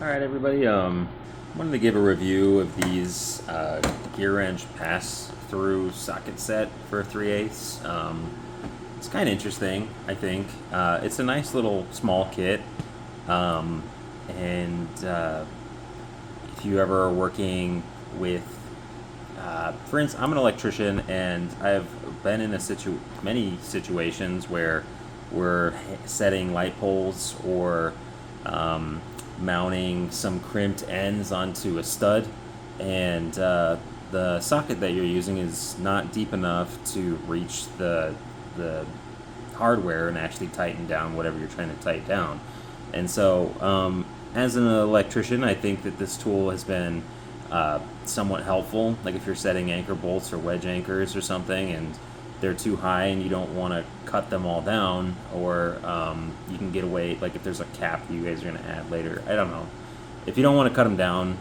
Alright everybody, wanted to give a review of these Gearwrench pass-through socket set for 3/8. It's kind of interesting, I think. It's a nice little small kit, and if you ever are working with, for instance, I'm an electrician, and I've been in many situations where we're setting light poles or mounting some crimped ends onto a stud, and the socket that you're using is not deep enough to reach the hardware and actually tighten down whatever you're trying to tighten down. And so, as an electrician, I think that this tool has been somewhat helpful. Like if you're setting anchor bolts or wedge anchors or something, and they're too high and you don't want to cut them all down, or you can get away, like if there's a cap you guys are going to add later, I don't know. If you don't want to cut them down,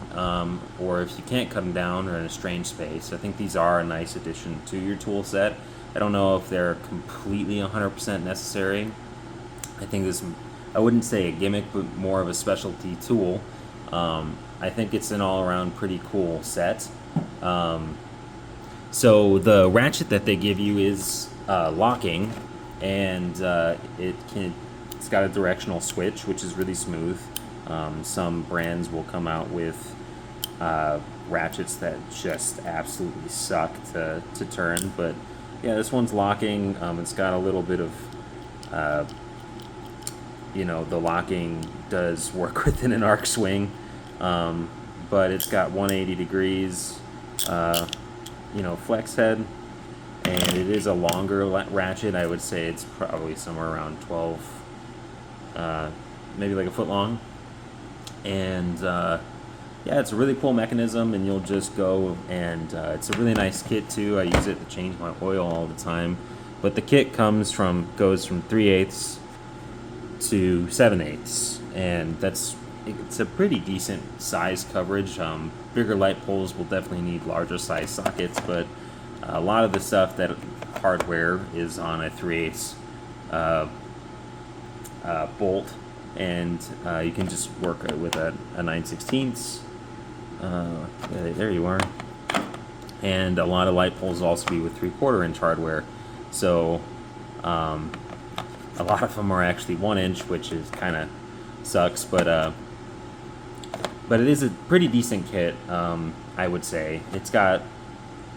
or if you can't cut them down or in a strange space, I think these are a nice addition to your tool set. I don't know if they're completely 100% necessary. I think this, I wouldn't say a gimmick, but more of a specialty tool. I think it's an all-around pretty cool set. So the ratchet that they give you is locking, and it's got a directional switch, which is really smooth. Some brands will come out with ratchets that just absolutely suck to turn, but yeah, this one's locking. It's got a little bit of, the locking does work within an arc swing, but it's got 180 degrees. Flex head, and it is a longer ratchet. I would say it's probably somewhere around 12, maybe like a foot long. And yeah, it's a really cool mechanism, and you'll just go, and it's a really nice kit too. I use it to change my oil all the time. But the kit goes from 3/8 to 7/8, and it's a pretty decent size coverage. Bigger light poles will definitely need larger size sockets, but a lot of the stuff that hardware is on a 3/8 bolt, and you can just work it with a 9/16. There you are. And a lot of light poles also be with 3/4 inch hardware, so a lot of them are actually 1 inch, which is kind of sucks, but it is a pretty decent kit. I would say it's got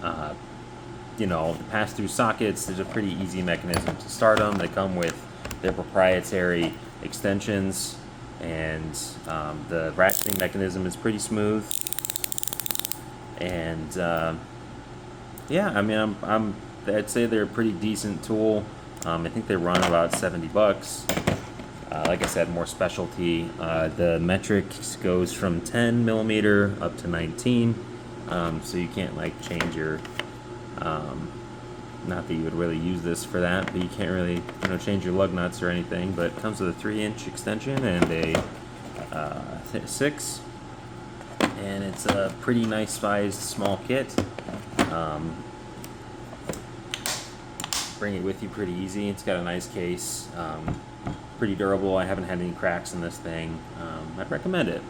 the pass-through sockets. There's a pretty easy mechanism to start them. They come with their proprietary extensions, and the ratcheting mechanism is pretty smooth. And yeah, I mean, I'd say they're a pretty decent tool. I think they run about $70. Like I said, more specialty. The metrics goes from 10 millimeter up to 19, so you can't like change your. Not that you would really use this for that, but you can't really change your lug nuts or anything. But it comes with a 3-inch extension and a 6, and it's a pretty nice sized small kit. Bring it with you pretty easy. It's got a nice case. Pretty durable. I haven't had any cracks in this thing. I'd recommend it.